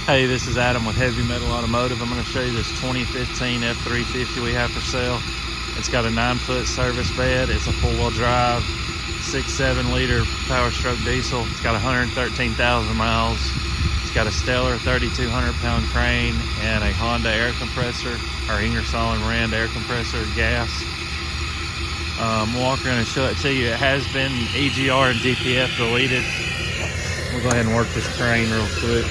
Hey, this is Adam with Heavy Metal Automotive. I'm going to show you this 2015 F350 we have for sale. It's got a 9-foot service bed. It's a four-wheel drive, 6.7 liter Power Stroke diesel. It's got 113,000 miles. It's got a stellar 3,200 pound crane and a Honda air compressor, or Ingersoll and Rand air compressor, gas. We'll walk around and show it to you. It has been EGR and DPF deleted. We'll go ahead and work this crane real quick.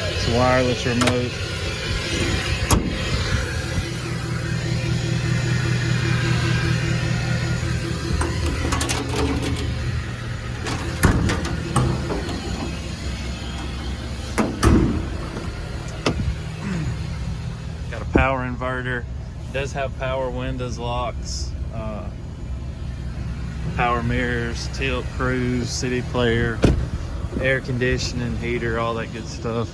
It's a wireless remote. Got a power inverter. It does have power windows, locks, power mirrors, tilt, cruise, CD player, air conditioning, heater, all that good stuff.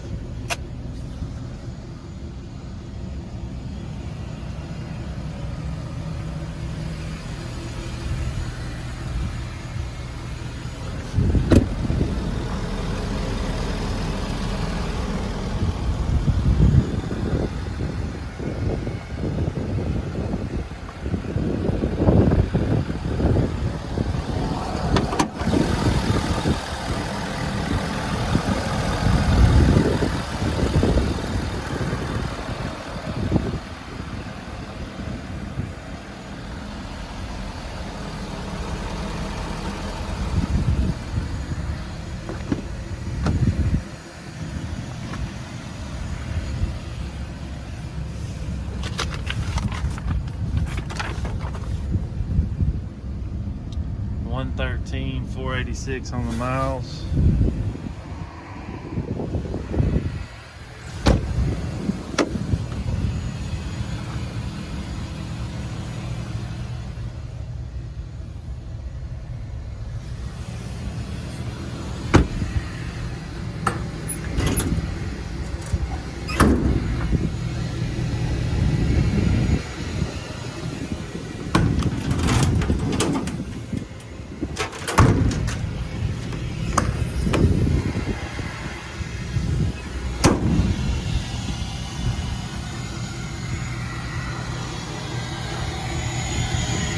$113,486 on the miles.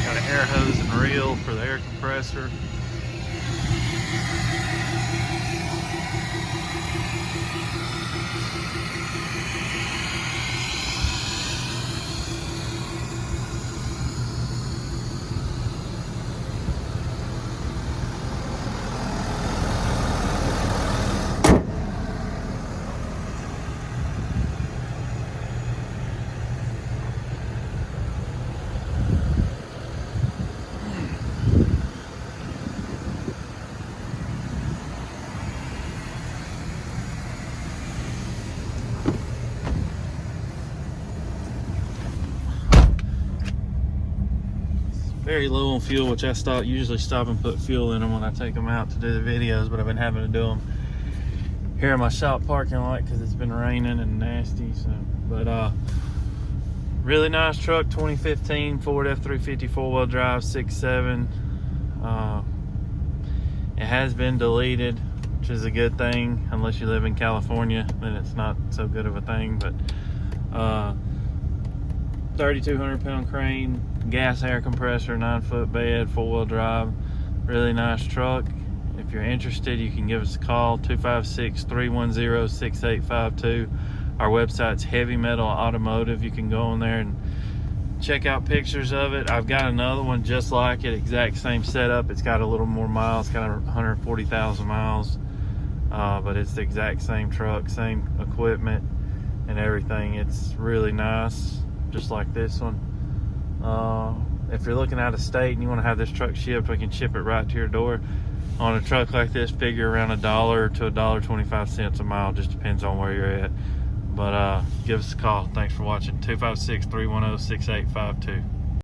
Got an air hose and reel for the air compressor. Very low on fuel, which I usually stop and put fuel in them when I take them out to do the videos, but I've been having to do them here in my shop parking lot because it's been raining and nasty. So, but really nice truck, 2015 Ford F350 four-wheel drive, 6.7. It has been deleted, which is a good thing. Unless you live in California, then it's not so good of a thing. But 3,200 pound crane, gas air compressor, 9-foot bed, four-wheel drive, really nice truck. If you're interested, you can give us a call, 256-310-6852. Our website's Heavy Metal Automotive. You can go on there and check out pictures of it. I've got another one just like it, exact same setup. It's got a little more miles, got 140,000 miles, but it's the exact same truck, same equipment and everything. It's really nice, just like this one. If you're looking out of state and you want to have this truck shipped, we can ship it right to your door. On a truck like this, figure around $1 to $1.25 a mile, just depends on where you're at. But give us a call. Thanks for watching. 256-310-6852.